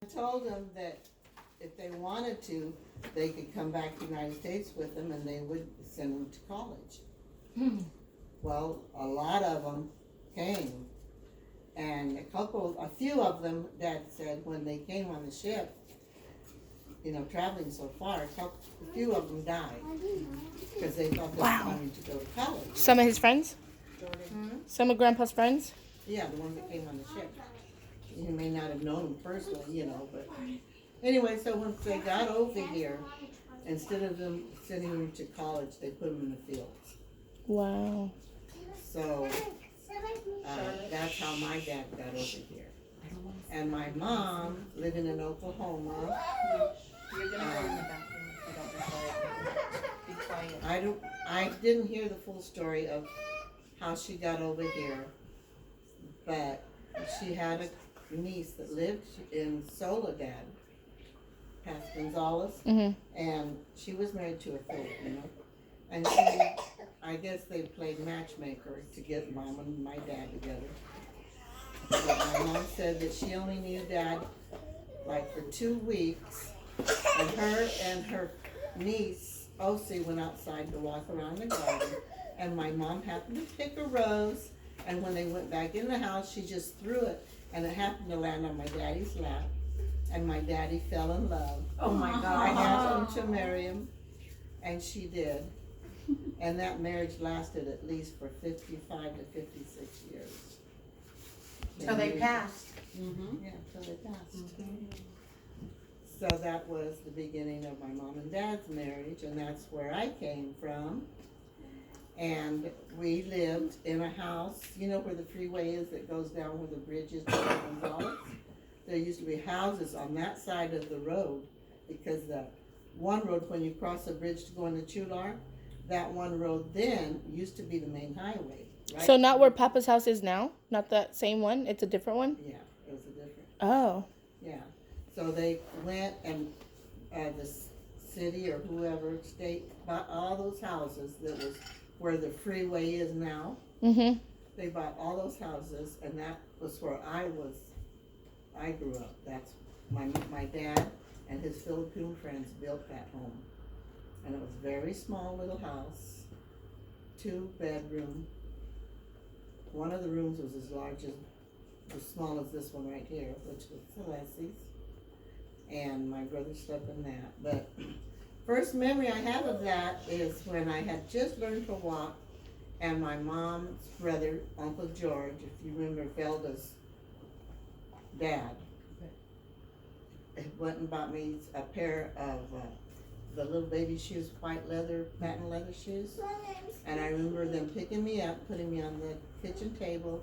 I told them that if they wanted to, they could come back to the United States with them and they would send them to college. Well, a lot of them came, and a few of them, Dad said, when they came on the ship, traveling so far, a few of them died because they thought they were coming to go to college. Some of his friends? Some of Grandpa's friends? Yeah, the ones that came on the ship. You may not have known them personally, but anyway, so once they got over here, instead of them sending them to college, they put them in the fields. Wow. So that's how my dad got over here. And my mom, living in Oklahoma, I didn't hear the full story of how she got over here, but she had a niece that lived in Soledad, past Gonzales, and she was married to a Filipino, and I guess they played matchmaker to get Mom and my dad together. But my mom said that she only knew Dad like for 2 weeks, and her niece Osie went outside to walk around the garden, and my mom happened to pick a rose, and when they went back in the house, she just threw it, and it happened to land on my daddy's lap, and my daddy fell in love. Oh my God! I asked him to marry him, and she did, and that marriage lasted at least for 55 to 56 years. Till they passed. Yeah, till they passed. So that was the beginning of my mom and dad's marriage, and that's where I came from. And we lived in a house, where the freeway is that goes down where the bridge is to Gonzales? There used to be houses on that side of the road, because the one road, when you cross the bridge to go into Chular, that one road then used to be the main highway. Right? So not where Papa's house is now? Not that same one? It's a different one? Yeah, it was a different. Oh. Yeah. So they went and the city or whoever state bought all those houses that was where the freeway is now. They bought all those houses, and that was where I grew up. That's my dad and his Filipino friends built that home. And it was a very small little house, 2-bedroom. One of the rooms was as small as this one right here, which was Celeste's. And my brother slept in that. But first memory I have of that is when I had just learned to walk, and my mom's brother, Uncle George, if you remember Velda's dad, went and bought me a pair of the little baby shoes, white leather, patent leather shoes. And I remember them picking me up, putting me on the kitchen table,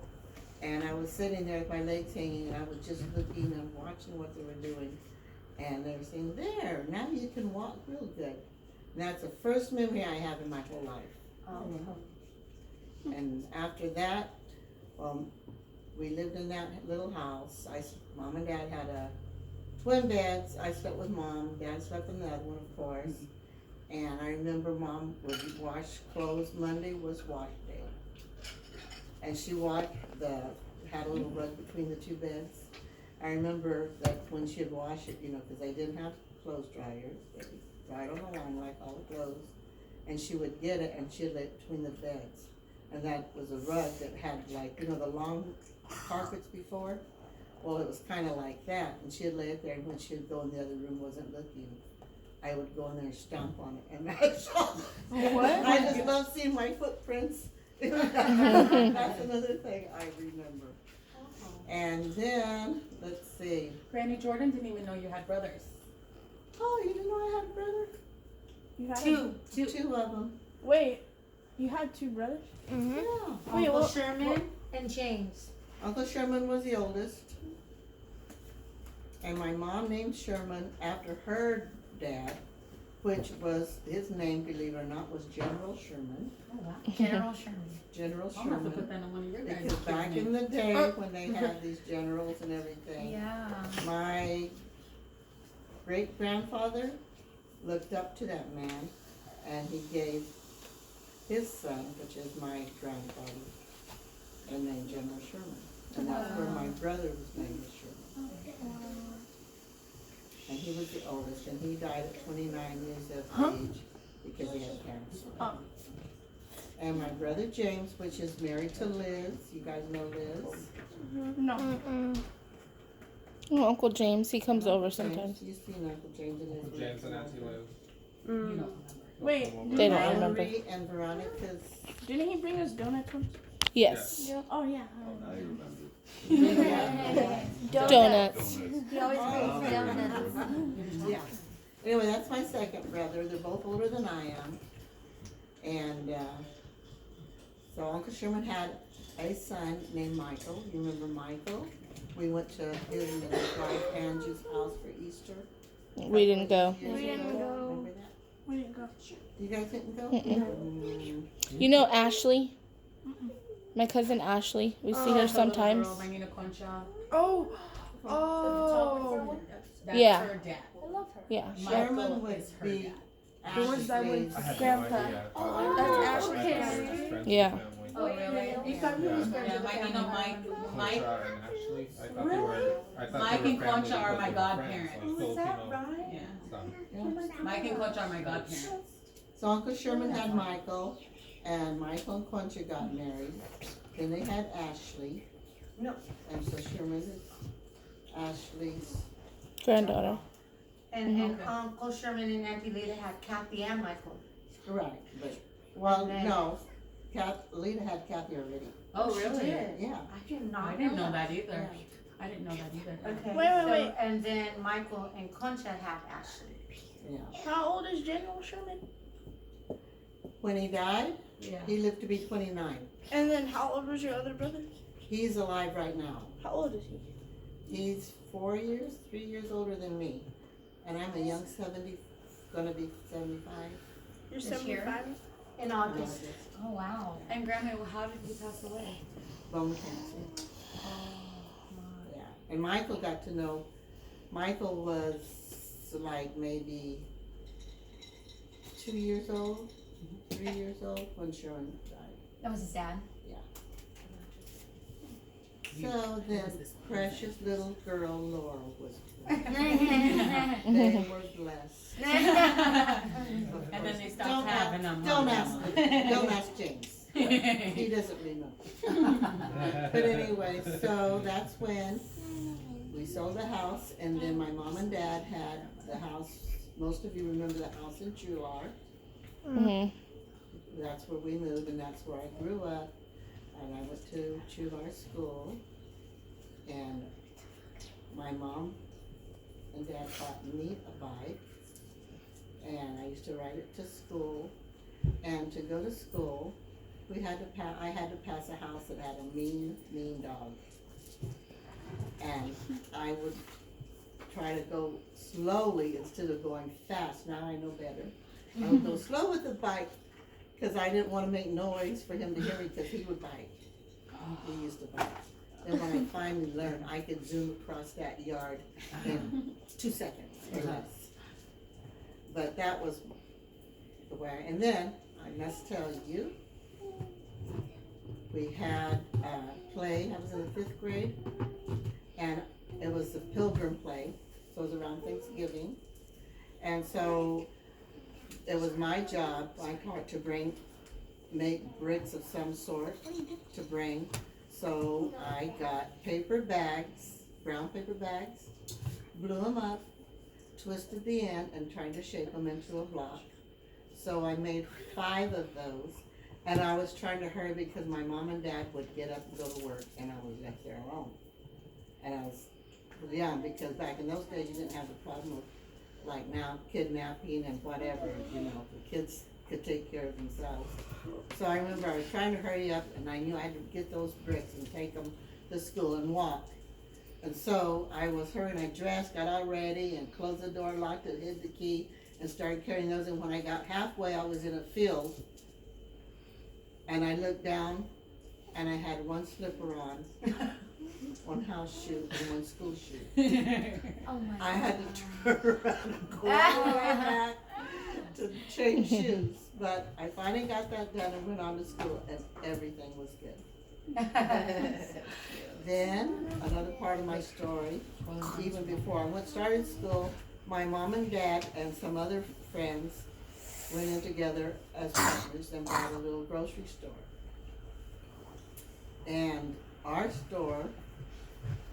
and I was sitting there with my legs hanging, and I was just looking and watching what they were doing. And they were saying, there, now you can walk real good. And that's the first memory I have in my whole life. And after that, we lived in that little house. Mom and Dad had twin beds. I slept with Mom. Dad slept in the other one, of course. And I remember Mom would wash clothes. Monday was wash day. And she had a little rug between the 2 beds. I remember that when she'd wash it, because they didn't have clothes dryers, they dried on the line like all the clothes, and she would get it and she'd lay it between the beds. And that was a rug that had the long carpets before. Well, it was kind of like that, and she'd lay it there, and when she'd go in the other room, wasn't looking, I would go in there and stomp on it, and that's all. What? I just love seeing my footprints. That's another thing I remember. And then, let's see. Granny Jordan didn't even know you had brothers. Oh, you didn't know I had a brother? You had Two of them. Wait, you had 2 brothers? Yeah. Wait, Uncle what? Sherman and James. Uncle Sherman was the oldest. And my mom named Sherman after her dad, which was, his name, believe it or not, was General Sherman. Oh, wow. General Sherman. General I'll have to put Sherman. that on one of your guys' Because back in the day, when they had these generals and everything, Yeah. my great-grandfather looked up to that man, and he gave his son, which is my grandfather, the name General Sherman. And that's where my brother's name is Sherman. he was the oldest, and he died at 29 years of age because he had cancer. Oh. And my brother James, which is married to Liz. You guys know Liz? No. Oh, Uncle James, he comes over James, sometimes. you've seen Uncle James and Liz. James and Auntie Liz. You don't remember. Wait, They don't remember. Valerie and Veronica's. didn't he bring us donuts once? Yes. Oh yeah. Now you remember. Donuts. He always brings donuts. Yeah. Anyway, that's my second brother. They're both older than I am. And so Uncle Sherman had a son named Michael. You remember Michael? We went to his and his wife Angie's house for Easter. We didn't go. Years We didn't ago. go. Remember that? We didn't go. You guys didn't go? Mm-mm. You know Ashley? My cousin Ashley. We see her sometimes. Girl, Magna Concha. Oh. The Oh. photographer. That's Yeah. her dad. I love her. Yeah. Sherman Michael would is her be dad. The ones that went Ashley's. I had no Grandpa. idea. Oh, that's I thought Ashley. they were just friends with Yeah. family. Oh, really? You thought he was Yeah, Mike, you know Mike. Mike. Concha and Ashley. I thought they were. I thought Mike they were and Concha family are because my they were godparents. friends, like Filipino Yeah. stuff. Mike and Concha are my godparents. So Uncle Sherman had Michael, and Michael and Concha got married. Then they had Ashley. No. And so Sherman is Ashley's. Granddaughter. And Uncle Sherman and Auntie Lita had Kathy and Michael. Correct, but, well, And then- no, Lita had Kathy already. Oh, She really? did. Yeah. I did not I didn't know that either. I didn't know that either. Okay. Wait. And then Michael and Concha had Ashley. Yeah. How old is General Sherman? When he died, Yeah. he lived to be 29. And then how old was your other brother? He's alive right now. How old is he? He's 3 years older than me. And I'm a young 70, gonna be 75. You're This year? 75? In August. Oh, wow. And Grandma, how did he pass away? Bone cancer. Yeah. And Michael got to know, Michael was like maybe 2 years old, 3 years old when Sharon died. That was his dad. So then precious little girl Laurel was born. That's They were blessed. And then they stopped having them. Don't ask James. He doesn't really know. But anyway, so that's when we sold the house, and then my mom and dad had the house. Most of you remember the house in Chular. Mhm. That's where we moved, and that's where I grew up. And I went to Chular School, and my mom and dad bought me a bike, and I used to ride it to school. And to go to school, I had to pass a house that had a mean dog. And I would try to go slowly instead of going fast. Now I know better. I would go slow with the bike because I didn't want to make noise for him to hear me because he would bite. He used to bite. And when I finally learned, I could zoom across that yard in 2 seconds or less. But that was the way. And then, I must tell you, we had a play. I was in the 5th grade, and it was the Pilgrim play. So it was around Thanksgiving. And so it was my job, my part, to make bricks of some sort to bring. So I got paper bags, brown paper bags, blew them up, twisted the end, and tried to shape them into a block. So I made 5 of those, and I was trying to hurry because my mom and dad would get up and go to work, and I was left there alone. And I was young, because back in those days, you didn't have the problem of, like now, kidnapping and whatever, the kids could take care of themselves. So I remember I was trying to hurry up, and I knew I had to get those bricks and take them to school and walk. And so I was hurrying, I dressed, got all ready, and closed the door, locked it, hid the key, and started carrying those. And when I got halfway, I was in a field, and I looked down, and I had 1 slipper on, 1 house shoe, and 1 school shoe. Oh my I had to turn around and go all the way back to change shoes. But I finally got that done and went on to school, and everything was good. Then, another part of my story, even before I started school, my mom and dad and some other friends went in together as partners and bought a little grocery store. And our store,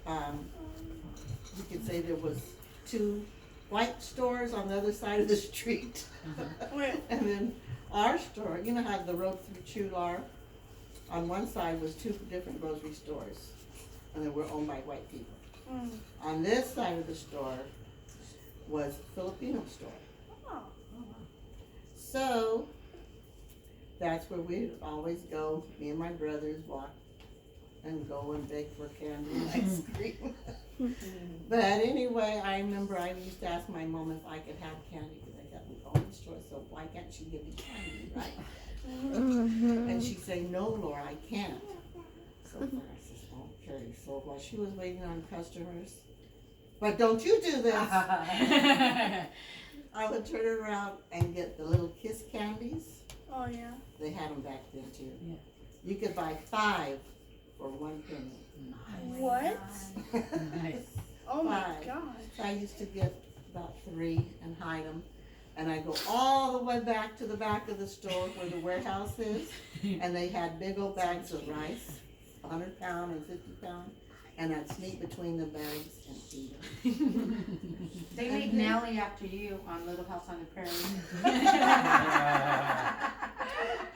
you could say there was two white stores on the other side of the street. And then our store, you know how the road through Chular, on one side was two different grocery stores, and they were owned by white people. On this side of the store was Filipino store. So that's where we'd always go. Me and my brothers walk and go and beg for candy and ice cream. But anyway, I remember I used to ask my mom if I could have candy because I thought we own the store, so why can't she give me candy, right? And she'd say, "No, Laura, I can't." So I said, "Okay." So while she was waiting on customers, but don't you do this. I would turn around and get the little kiss candies. Oh yeah. They had them back then too. Yeah. You could buy 5 for 1 penny. What? Nice. Oh my Five. god. So I used to get about 3 and hide them. And I'd go all the way back to the back of the store where the warehouse is. And they had big old bags of rice, 100 pound and 50 pound. And I'd sneak between the bags and eat them. They made Nellie after you on Little House on the Prairie.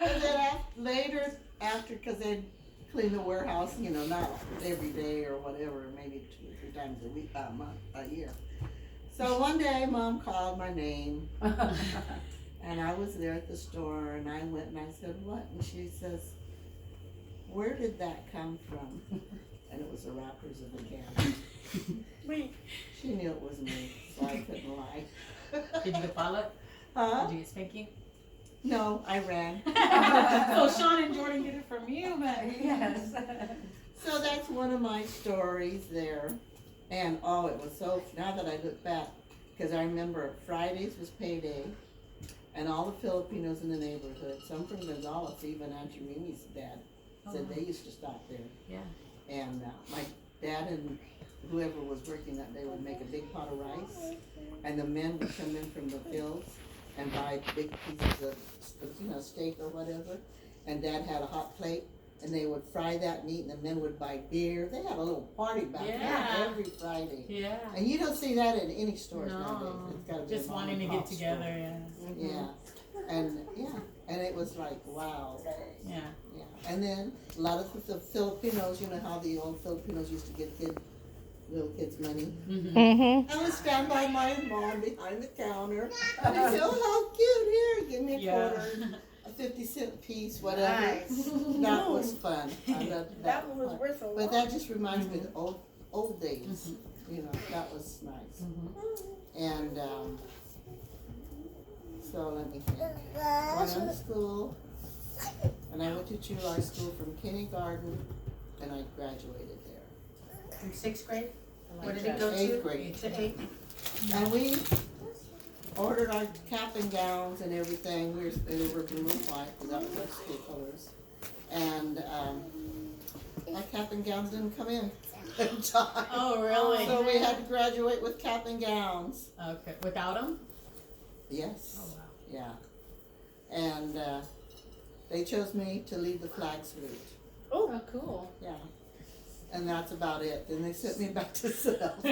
And then later, after, because they'd clean the warehouse, you know, not every day or whatever, maybe 2 or 3 times a week, a year. So one day, Mom called my name, and I was there at the store, and I went and I said, "What?" And she says, "Where did that come from?" And it was the wrappers of the candy. Wait. She knew it was me, so I couldn't lie. Did you get followed? Huh? Did you get spanking? No, I ran. So Sean and Jordan get it from you, but Yes. So that's one of my stories there. And oh, it was so, now that I look back, because I remember Fridays was payday, and all the Filipinos in the neighborhood, some from Gonzales, even Auntie Mimi's dad, said they used to stop there. Yeah. And my dad and whoever was working that day would make a big pot of rice, and the men would come in from the fields and buy big pieces of, you know, steak or whatever, and Dad had a hot plate, and they would fry that meat, and the men would buy beer. They had a little party back Yeah. then every Friday. Yeah. And you don't see that in any stores No. nowadays. It's gotta be Just a mom wanting to and get pop together, store. yeah. Yeah, and it was like, wow. Yeah. Yeah, and then a lot of the Filipinos, you know how the old Filipinos used to give little kids money. Mm-hmm. I would stand by my mom behind the counter, and they'd say, "Oh, how cute! Here, give me a Yeah. quarter, a 50-cent piece, whatever." Nice. That was fun. I loved That was part. worth a lot. But that just reminds me of the old days. You know, that was nice. And so let me think. Went on to school, and I went to Chular School from kindergarten, and I graduated there. From 6th grade? Where did it go to? 8th grade. To 8th. And we ordered our cap and gowns and everything. They were blue and white, because that was our school colors. And our cap and gowns didn't come in time. Oh, really? So we had to graduate with cap and gowns. Okay. Without them? Yes. Oh, wow. Yeah. And they chose me to lead the flag salute. Oh, cool. Yeah. And that's about it. Then they sent me back to South.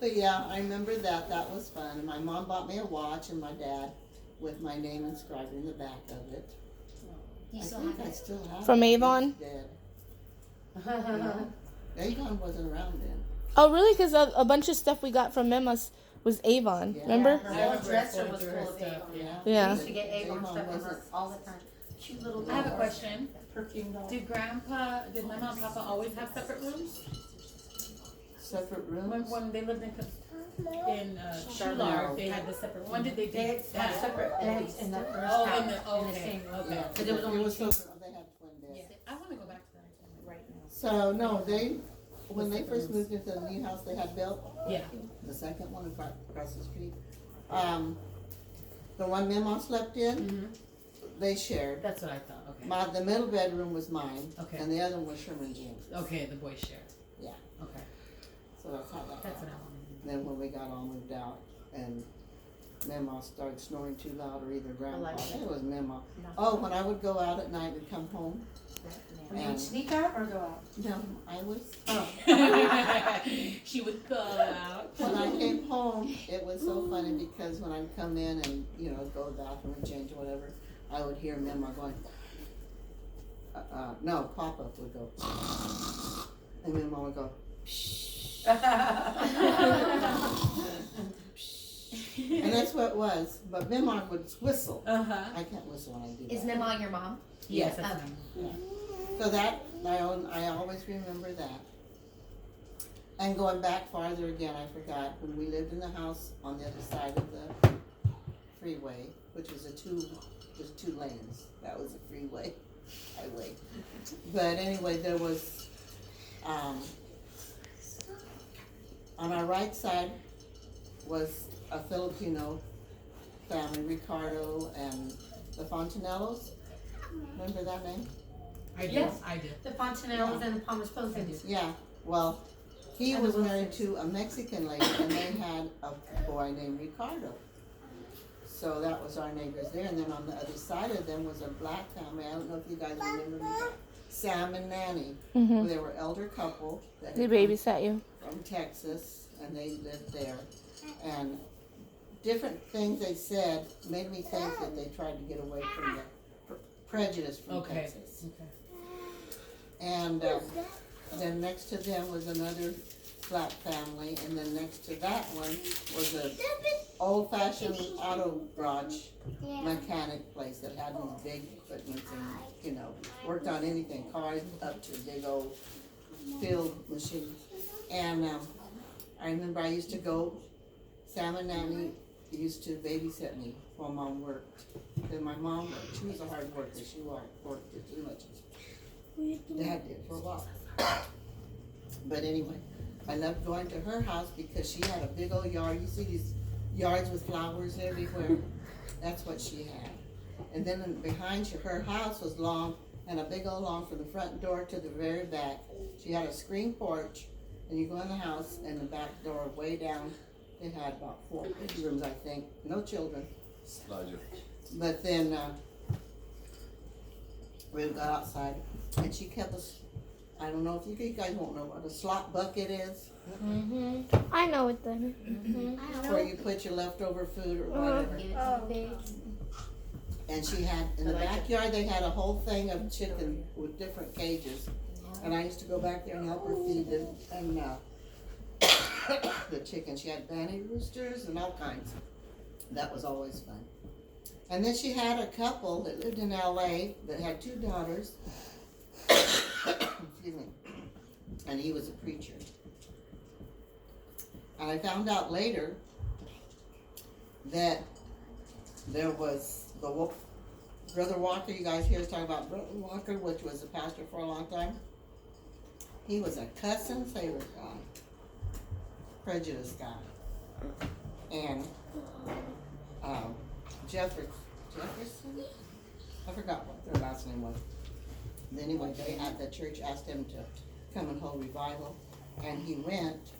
But yeah, I remember that. That was fun. And my mom bought me a watch, and my dad with my name inscribed in the back of it. You I still think have I it? still have From it. Avon? It's dead. No. Avon wasn't around then. Oh, really? Because a bunch of stuff we got from them was Avon. Yeah. Remember? Her whole dresser was full of Avon. Yeah. Yeah. We used to get Avon Avon stuff from her wasn't- all the time. Cute little I have a dolls. question. Perfume dolls. Did my mom and Papa always have separate rooms? Separate rooms? When they lived in Chular, they had the separate. When did they do They had that? separate beds in the first Oh, house. in the in the okay, same room. okay. Yeah. But there was only so, two. they had twin beds. I want to go back to that right now. So no, when they first moved into the new house they had built, Yeah. the second one across the street, the one Mima slept in, they shared. That's what I thought. Okay. The middle bedroom was mine, Okay. and the other one was Sherman James. Okay, the boys share. Yeah. Okay. So that's how that That's happened. what I wanted. then when we got all moved out and Mama started snoring too loud, or either Grandpa, I think it was Mama. Oh, when I would go out at night and come home, When you would sneak out or go out? no, I was, She would go out. when I came home, it was so funny because when I'd come in and, go to the bathroom and change or whatever, I would hear Mama going, no, Papa would go, and then Mama would go, and that's what it was, but Mama would whistle. Uh-huh. I can't whistle when I do that. Is Mima your mom? Yes, that's him. So that, I always remember that. And going back farther again, I forgot, when we lived in the house on the other side of the freeway, which was just 2 lanes, that was a freeway, highway. But anyway, there was, on our right side was a Filipino family, Ricardo and the Fontanellos. Remember that name? I do. Yes. I do. The Fontanellos and the Palmer Spokans. Yeah, well, he And was the Wilsons. married to a Mexican lady, and they had a boy named Ricardo. So that was our neighbors there, and then on the other side of them was a black family. I don't know if you guys remember Sam and Nanny. Mm-hmm. They were elder couple that They had babysat you. come from Texas, and they lived there. And different things they said made me think that they tried to get away from the prejudice from Okay. Texas. Okay. And then next to them was another black family, and then next to that one was a old-fashioned auto garage mechanic place that had these big equipment and, worked on anything, cars up to big old field machines. And I remember I used to go, Sam and Nanny used to babysit me while Mom worked. Because my mom worked, she was a hard worker, she worked just as much as Dad did for a while. But anyway, I loved going to her house because she had a big old yard. You see these yards with flowers everywhere? That's what she had. And then behind her house was long, and a big old lawn from the front door to the very back. She had a screen porch, and you go in the house, and the back door way down, they had about 4 bedrooms, I think, no children. But then, we got outside, and she kept us, I don't know if you guys won't know what a slop bucket is, I know it then. where you put your leftover food or whatever. Give it to the pigs. And she had, in the backyard, they had a whole thing of chicken with different cages. And I used to go back there and help her feed them, and, the chicken. She had banty roosters and all kinds. That was always fun. And then she had a couple that lived in LA that had 2 daughters. Excuse me. And he was a preacher. And I found out later that there was Brother Walker, you guys hear us talk about Brother Walker, which was a pastor for a long time. He was a cussing sailor guy, prejudiced guy. And Jefferson? I forgot what their last name was. Anyway, they at the church asked him to come and hold revival, and he went,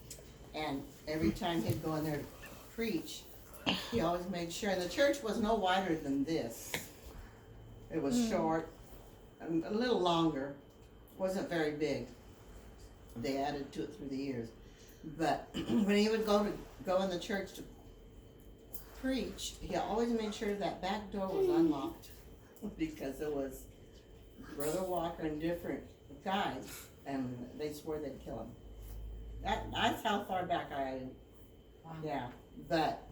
and every time he'd go in there to preach, he always made sure, the church was no wider than this. It was short, and a little longer, wasn't very big. They added to it through the years. But when he would go in the church to preach, he always made sure that back door was unlocked, because it was Brother Walker and different guys, and they swore they'd kill him. That's how far back yeah, but